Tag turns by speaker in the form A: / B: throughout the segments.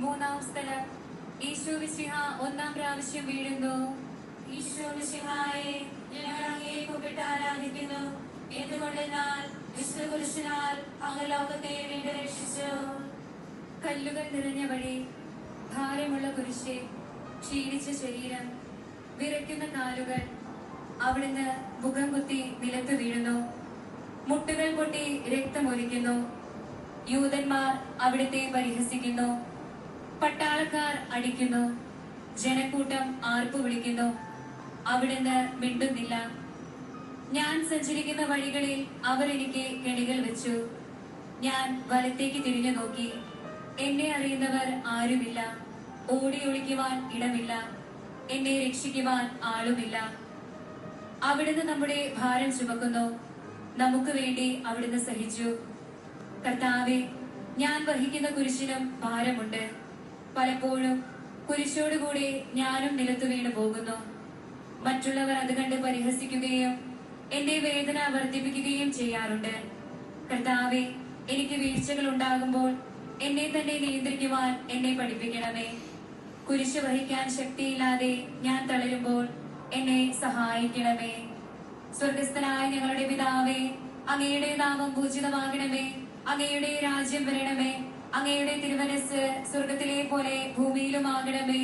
A: മൂന്നാം സ്ഥലം. ഈശോ മിശിഹ ഒന്നാം പ്രാവശ്യം വീഴുന്നു.
B: ഈശോ മിശിഹായെ, ഞങ്ങൾ അങ്ങയെ കുമ്പിട്ട് ആരാധിക്കുന്നു. എന്തുകൊണ്ടെന്നാൽ വിശുദ്ധ കുരിശിനാൽ അങ്ങ് ലോകത്തെ വീണ്ടും രക്ഷിച്ചു.
A: കല്ലുകൾ നിറഞ്ഞ വഴി, ഭാരമുള്ള കുരിശ്, ക്ഷീണിച്ച ശരീരം, വിറയ്ക്കുന്ന കാലുകൾ. അവിടുന്ന് മുഖം കുത്തി നിലത്ത് വീഴുന്നു. മുട്ടുകൾ പൊട്ടി രക്തമൊലിക്കുന്നു. യൂതന്മാർ അവിടുത്തെ പരിഹസിക്കുന്നു. പട്ടാളക്കാർ അടിക്കുന്നു. ജനക്കൂട്ടം ആർപ്പു വിളിക്കുന്നു. അവിടുന്ന് മിണ്ടുന്നില്ല. ഞാൻ സഞ്ചരിക്കുന്ന വഴികളിൽ അവർ എനിക്ക് കെണികൾ വെച്ചു. ഞാൻ വലത്തേക്ക് തിരിഞ്ഞു നോക്കി. എന്നെ അറിയുന്നവർ ആരുമില്ല. ഓടി ഒളിക്കുവാൻ ഇടമില്ല. എന്നെ രക്ഷിക്കുവാൻ ആളുമില്ല. അവിടുന്ന് നമ്മുടെ ഭാരം ചുമക്കുന്നു. നമുക്ക് വേണ്ടി അവിടുന്ന് സഹിച്ചു. കർത്താവെ, ഞാൻ വഹിക്കുന്ന കുരിശിനും ഭാരമുണ്ട്. പലപ്പോഴും കുരിശോടുകൂടി ഞാനും നിലത്തു വീണു പോകുന്നു. മറ്റുള്ളവർ അത് കണ്ട് പരിഹസിക്കുകയും എന്റെ വേദന വർദ്ധിപ്പിക്കുകയും ചെയ്യാറുണ്ട്. കർത്താവെ, എനിക്ക് വീഴ്ചകൾ ഉണ്ടാകുമ്പോൾ എന്നെ തന്നെ നിയന്ത്രിക്കുവാൻ എന്നെ പഠിപ്പിക്കണമേ. കുരിശ് വഹിക്കാൻ ശക്തിയില്ലാതെ ഞാൻ തളരുമ്പോൾ എന്നെ സഹായിക്കണമേ. സ്വർഗസ്ഥനായ ഞങ്ങളുടെ പിതാവേ, അങ്ങയുടെ നാമം പൂജിതമാകണമേ. അങ്ങയുടെ രാജ്യം വരണമേ. അങ്ങയുടെ തിരുമനസ് സ്വർഗത്തിലെ പോലെ ഭൂമിയിലുമാകണമേ.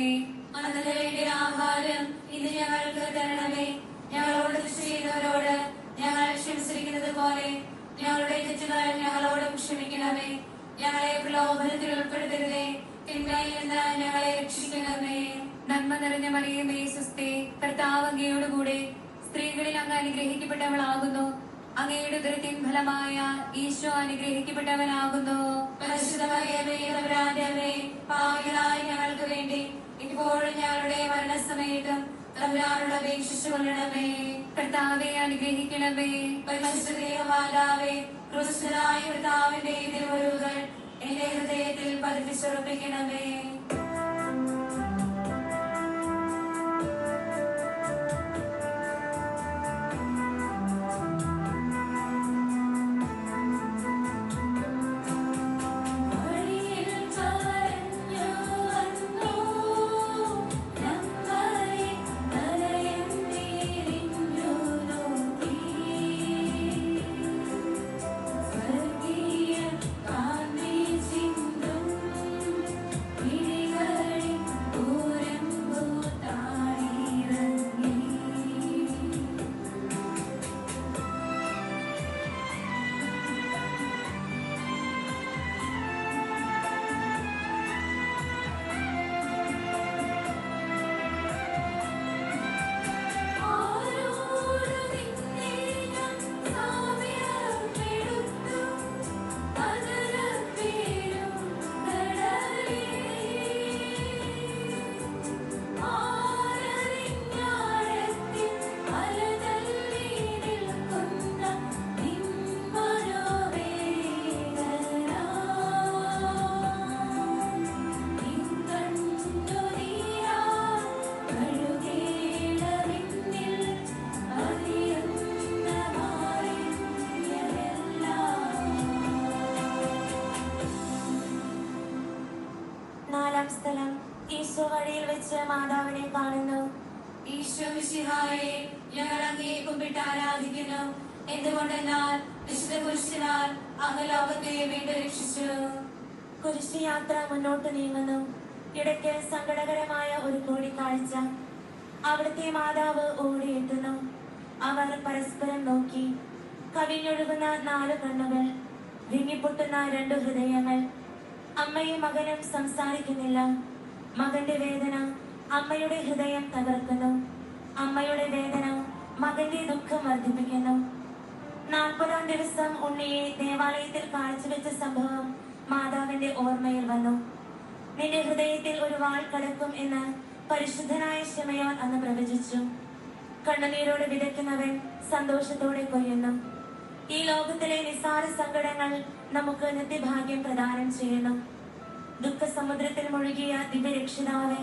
B: അന്നു വേണ്ട ആഹാരം ഇന്ന് ഞങ്ങൾക്ക് തരണമേ. ഞങ്ങളോട് തെറ്റ് ചെയ്യുന്നവരോട് ഞങ്ങൾ ക്ഷമിച്ചിരിക്കുന്നത് പോലെ ഞങ്ങളുടെ തെറ്റുകൾ ഞങ്ങളോടും ക്ഷമിക്കണമേ. ഞങ്ങളെ പ്രലോഭനത്തിൽ ഉൾപ്പെടുത്തരുതേ, തിന്മയിൽ നിന്ന് ഞങ്ങളെ രക്ഷിക്കണമേ.
A: നന്മ നിറഞ്ഞ മറിയമേ, സ്വസ്തി, കർത്താവ് അങ്ങയോടുകൂടെ സ്ത്രീകളിൽ അങ്ങ് അനുഗ്രഹിക്കപ്പെട്ടവളാകുന്നു. അങ്ങയുടെ ഉദരത്തിൻ ഫലമായ ഈശോ അനുഗ്രഹിക്കപ്പെട്ടവനാകുന്നു.
B: പരിശുദ്ധ മറിയമേ, തമ്പുരാന്റെ അമ്മേ, പാപികളായ ഞങ്ങൾക്ക് വേണ്ടി ഇപ്പോഴും ഞങ്ങളുടെ മരണസമയത്തും തമ്പുരാനോട് അപേക്ഷിച്ചു കൊള്ളണമേ.
A: കർത്താവെ, അനുഗ്രഹിക്കണമേ.
B: പരിശുദ്ധ മാതാവേ, ക്രിസ്തുനായ കർത്താവിന്റെ തിരുമുറിവുകൾ എന്റെ ഹൃദയത്തിൽ പതിപ്പിച്ചുറപ്പിക്കണമേ. സ്ഥലം. ഈശോ വഴിയിൽ വെച്ച് മാതാവിനെ കാണുന്നു. ഈശോ മിശിഹായെ, ഞങ്ങൾ അങ്ങയെ കുമ്പിട്ട് ആരാധിക്കുന്നു. എന്തുകൊണ്ടെന്നാൽ വിശുദ്ധ കുരിശിനാൽ അങ്ങ് ലോകത്തെ വീണ്ടും രക്ഷിച്ചു. കുരിശ് യാത്ര മുന്നോട്ട് നീങ്ങുന്നു. ഇടയ്ക്ക് സങ്കടകരമായ ഒരു കൂടിക്കാഴ്ച. അവിടുത്തെ മാതാവ് ഓടിയെത്തുന്നു. അവർ പരസ്പരം നോക്കി. കവിഞ്ഞൊഴുകുന്ന 4 കണ്ണുകൾ, വിങ്ങിപ്പൊട്ടുന്ന 2 ഹൃദയങ്ങൾ. അമ്മയും മകനും സംസാരിക്കുന്നില്ല. മകന്റെ വേദന അമ്മയുടെ ഹൃദയം തകർക്കുന്നു. അമ്മയുടെ വേദന മകന്റെ ദുഃഖം വർദ്ധിപ്പിക്കുന്നു. 40-ാം ദിവസം ഉണ്ണിയെ ദേവാലയത്തിൽ കാഴ്ചവെച്ച സംഭവം മാതാവിന്റെ ഓർമ്മയിൽ വന്നു. നിന്റെ ഹൃദയത്തിൽ ഒരു വാൾ കടക്കും എന്ന് പരിശുദ്ധനായ ശിമയോൻ അന്ന് പ്രവചിച്ചു. കണ്ണുനീരോട് വിതയ്ക്കുന്നവൻ സന്തോഷത്തോടെ കൊയ്യുന്നു. ഈ ലോകത്തിലെ നിസ്സാര സങ്കടങ്ങൾ നമുക്ക് നിത്യഭാഗ്യം പ്രദാനം ചെയ്യുന്നു. ദുഃഖസമുദ്രത്തിൽ മുഴുകിയ ദിവ്യരക്ഷിതാവേ,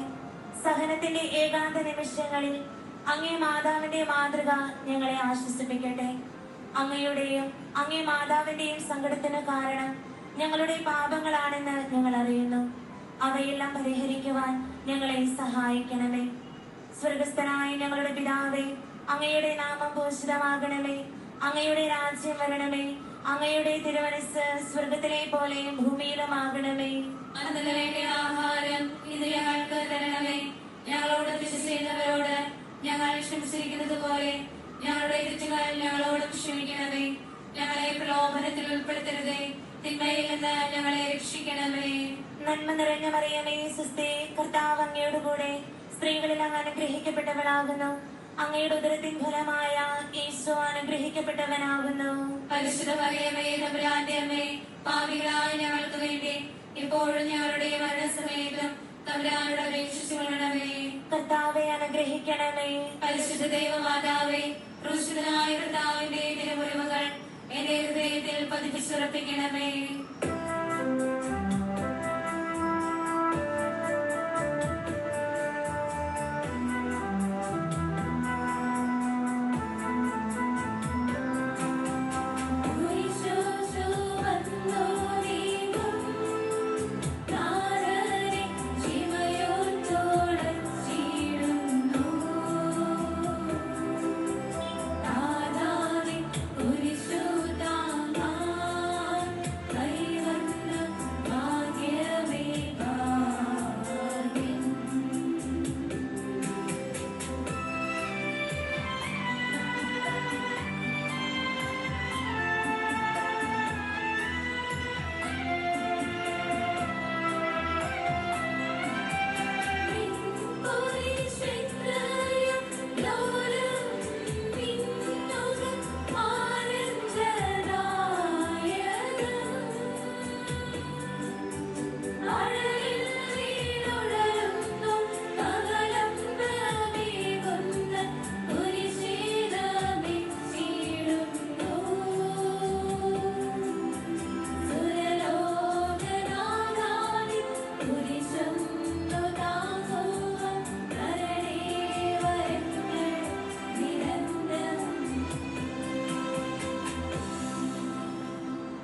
B: സഹനത്തിന്റെ ഏകാന്ത നിമിഷങ്ങളിൽ അങ്ങേ മാതാവിന്റെ മാതൃക ഞങ്ങളെ ആശ്വസിപ്പിക്കട്ടെ. അങ്ങയുടെയും അങ്ങേ മാതാവിന്റെയും സങ്കടത്തിന് കാരണം ഞങ്ങളുടെ പാപങ്ങളാണെന്ന് ഞങ്ങൾ അറിയുന്നു.
C: അവയെല്ലാം പരിഹരിക്കുവാൻ ഞങ്ങളെ സഹായിക്കണമേ. സ്വർഗസ്ഥനായ ഞങ്ങളുടെ പിതാവേ, അങ്ങയുടെ നാമം പൂജിതമാകണമേ. അങ്ങയുടെ രാജ്യം വരണമേ. അങ്ങയുടെ തിരുമനസ്സ് സ്വർഗത്തിലെ പോലെ ഭൂമിയിലുമാകണമേ.
B: അന്നത്തെ വേണ്ട ആഹാരം ഇന്ന് ഞങ്ങൾക്ക് തരണമേ. ഞങ്ങളോട് തെറ്റ് ചെയ്യുന്നവരോട് ഞങ്ങൾ ക്ഷമിച്ചിരിക്കുന്നത് പോലെ ഞങ്ങളുടെ തെറ്റുകൾ ഞങ്ങളോടും ക്ഷമിക്കണമേ. ഞങ്ങളെ പ്രലോഭനത്തിൽ ഉൾപ്പെടുത്തരുതേ, തിന്മയിൽ നിന്ന് ഞങ്ങളെ രക്ഷിക്കണമേ.
C: നന്മ നിറഞ്ഞ മറിയമേ, സ്വസ്തി, കർത്താവ് അങ്ങയോട് കൂടെ സ്ത്രീകളിൽ അങ്ങ് അനുഗ്രഹിക്കപ്പെട്ടവളാകുന്നു. അങ്ങയുടെ ഉദരത്തിൻ ഫലമായ യേശു അനുഗ്രഹിക്കപ്പെട്ടവനാകുന്നു.
B: പരിശുദ്ധ മറിയമേ, തമ്പുരാന്റെ അമ്മേ, പാപികളായ ഞങ്ങൾക്ക് വേണ്ടി ഇപ്പോഴും ഞങ്ങളുടെ മരണസമയത്തും തമ്പുരാനോട് അപേക്ഷിച്ചുകൊള്ളണമേ.
C: കർത്താവെ അനുഗ്രഹിക്കണമേ.
B: പരിശുദ്ധ ദൈവമാതാവേ, ക്രൂശിതനായ കർത്താവിന്റെ തിരുമുറിവുകൾ എന്റെ ഹൃദയത്തിൽ പതിപ്പിച്ചുറപ്പിക്കണമേ.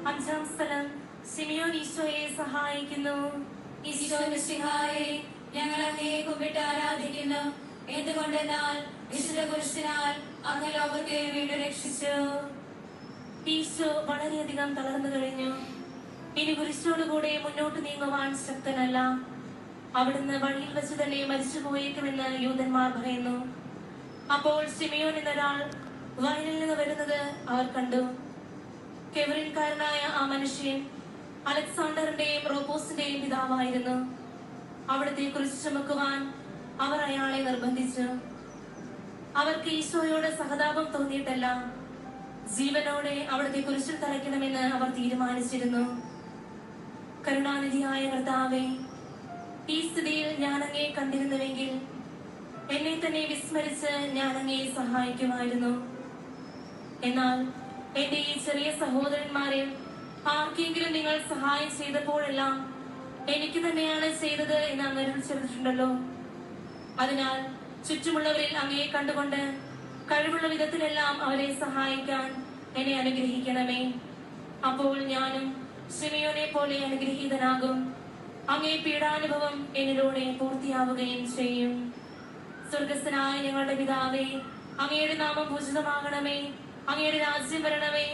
C: അഞ്ചാം സ്ഥലം, ശിമിയോൻ ഈശോയെ സഹായിക്കുന്നു.
B: ഈശോ മിശിഹായെ, ഞങ്ങൾ അങ്ങയെ കുമ്പിട്ട് ആരാധിക്കുന്നു. എന്തുകൊണ്ടെന്നാൽ വിശുദ്ധ കുരിശിനാൽ അങ്ങ് ലോകത്തെ വീണ്ടും രക്ഷിച്ചു.
C: ഈശോ വളരെയധികം തളർന്നു കഴിഞ്ഞു. ഇനി കുരിശോടുകൂടെ മുന്നോട്ട് നീങ്ങുവാൻ ശക്തനല്ല. അവിടുന്ന് വഴിയിൽ വെച്ച് തന്നെ മരിച്ചു പോയേക്കുമെന്ന് യൂതന്മാർ പറയുന്നു. അപ്പോൾ ശിമിയോൻ എന്നൊരാൾ വയലിൽ നിന്ന് വരുന്നത് അവർ കണ്ടു. കെവറിൻകാരനായ ആ മനുഷ്യൻ അലക്സാണ്ടറിന്റെയും റോപ്പോസിന്റെയും പിതാവായിരുന്നു. അവിടത്തെ കുരിശ് ചുമക്കുവാൻ അവർ അയാളെ നിർബന്ധിച്ചു. അവർക്ക് ഈശോയോട് സഹതാപം തോന്നിയിട്ടല്ല, ജീവനോടെ അവിടത്തെ കുരിശിൽ തറയ്ക്കണമെന്ന് അവർ തീരുമാനിച്ചിരുന്നു. കരുണാനിധിയായ കർത്താവേ, ഈ സ്ഥിതിയിൽ ഞാൻ അങ്ങയെ കണ്ടിരുന്നുവെങ്കിൽ എന്നെ തന്നെ വിസ്മരിച്ച് ഞാൻ അങ്ങയെ സഹായിക്കുമായിരുന്നു. എന്നാൽ എന്റെ ഈ ചെറിയ സഹോദരന്മാരെ ആർക്കെങ്കിലും നിങ്ങൾ സഹായം ചെയ്തപ്പോഴെല്ലാം എനിക്ക് തന്നെയാണ് ചെയ്തത് എന്ന് അങ്ങ് അരുൾ ചെയ്തിട്ടുണ്ടല്ലോ. അതിനാൽ ചുറ്റുമുള്ളവരിൽ അങ്ങയെ കണ്ടുകൊണ്ട് കഴിവുള്ള വിധത്തിലെല്ലാം അവരെ സഹായിക്കാൻ എന്നെ അനുഗ്രഹിക്കണമേ. അപ്പോൾ ഞാനും ശിമിയോനെ പോലെ അനുഗ്രഹീതനാകും. അങ്ങേ പീഡാനുഭവം എന്നിലൂടെ പൂർത്തിയാവുകയും ചെയ്യും. സ്വർഗസ്ഥനായ ഞങ്ങളുടെ പിതാവേ, അങ്ങയുടെ നാമം പൂജിതമാകണമേ. അങ്ങയുടെ രാജ്യം വരണമേ.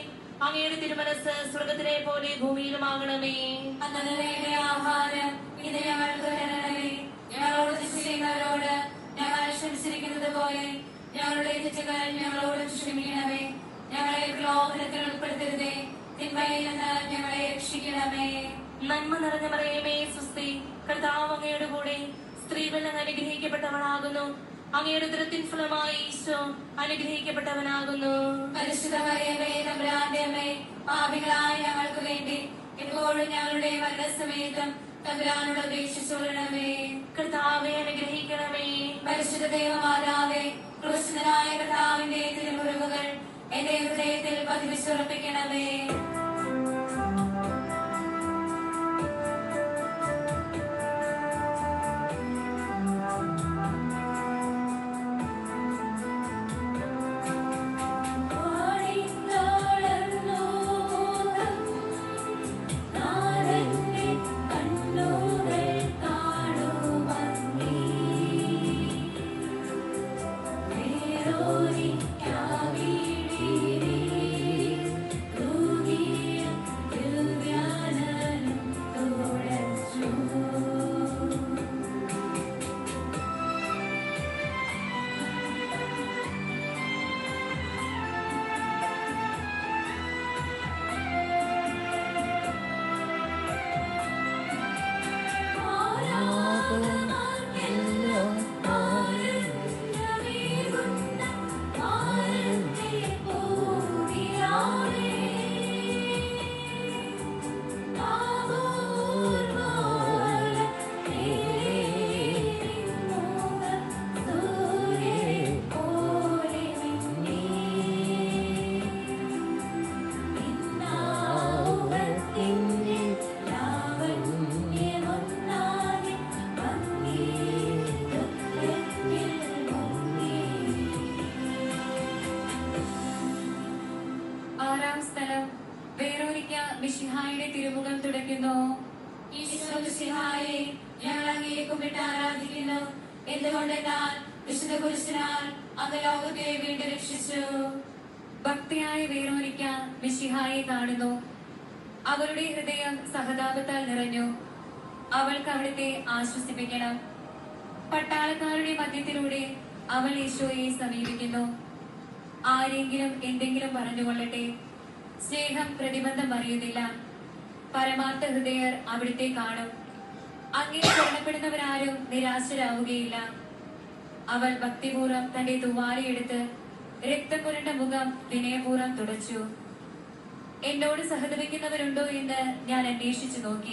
C: അങ്ങയുടെ തിരുമനസ് സ്വർഗത്തിലെ പോലെ ഭൂമിയിലുമാകണമേ.
B: അന്നത്തെ വേണ്ട ആഹാരം ഇന്ന് ഞങ്ങൾക്ക് തരണമേ. ഞങ്ങളോട് തെറ്റ് ചെയ്യുന്നവരോട് ഞങ്ങൾ ക്ഷമിച്ചിരിക്കുന്നത് പോലെ ഞങ്ങളുടെ തെറ്റുകൾ ഞങ്ങളോട് ക്ഷമിക്കണമേ. ഞങ്ങളെ പ്രലോഭനത്തിൽ ഉൾപ്പെടുത്തരുതേ, തിന്മയിൽ നിന്ന് ഞങ്ങളെ രക്ഷിക്കണമേ.
C: നന്മ നിറഞ്ഞ മറിയമേ, സ്വസ്തി, കർത്താവ് അങ്ങയുടെ കൂടെ സ്ത്രീകൾ അങ്ങ് അനുഗ്രഹിക്കപ്പെട്ടവളാകുന്നു. അങ്ങയുടെ ഉദരത്തിൻ ഫലമായി ഈശോ അനുഗ്രഹിക്കപ്പെട്ടവനാകുന്നു.
B: പരിശുദ്ധ മറിയമേ, തമ്പുരാന്റെ അമ്മേ, പാപികളായ ഞങ്ങൾക്ക് വേണ്ടി ഇപ്പോഴും ഞങ്ങളുടെ മരണസമയത്തും തമ്പുരാനോട് അപേക്ഷിച്ചുകൊള്ളണമേ.
C: കർത്താവെ അനുഗ്രഹിക്കണമേ.
B: പരിശുദ്ധ ദൈവമാതാവേ, ക്രൂശിതനായ കർത്താവിന്റെ തിരുമുറിവുകൾ എന്റെ ഹൃദയത്തിൽ പതിപ്പിച്ചുറപ്പിക്കണമേ. കണ്ണുകൾ മിശിഹായെ ഞങ്ങൾ അങ്ങയെ കുമ്പിട്ട് ആരാധിക്കുന്നു. എന്തുകൊണ്ടെന്നാൽ വിശുദ്ധ കുരിശിനാൽ അങ്ങ് ലോകത്തെ വീണ്ടും രക്ഷിച്ചു.
A: ഭക്തിയായ വേറോനിക്ക മിശിഹായെ കാണുന്നു. അവളുടെ ഹൃദയം സഹതാപത്താൽ നിറഞ്ഞു. അവൾക്ക് അവിടുത്തെ ആശ്വസിപ്പിക്കണം. പട്ടാളക്കാരുടെ മധ്യത്തിലൂടെ അവൾ ഈശോയെ സമീപിക്കുന്നു. ആരെങ്കിലും എന്തെങ്കിലും പറഞ്ഞുകൊള്ളട്ടെ, സ്നേഹം പ്രതിബന്ധം അറിയുന്നില്ല. പരമാർത്ഥ ഹൃദയർ അവിടുത്തെ കാണും. അങ്ങനെ ശരണപ്പെടുന്നവരാരും നിരാശരാവുകയില്ല. അവൾ ഭക്തിപൂർവ്വം തന്റെ തുവാലയെടുത്ത് രക്തം പുരണ്ട മുഖം വിനയപൂർവ്വം തുടച്ചു. എന്നോട് സഹതപിക്കുന്നവരുണ്ടോ എന്ന് ഞാൻ അന്വേഷിച്ചു നോക്കി.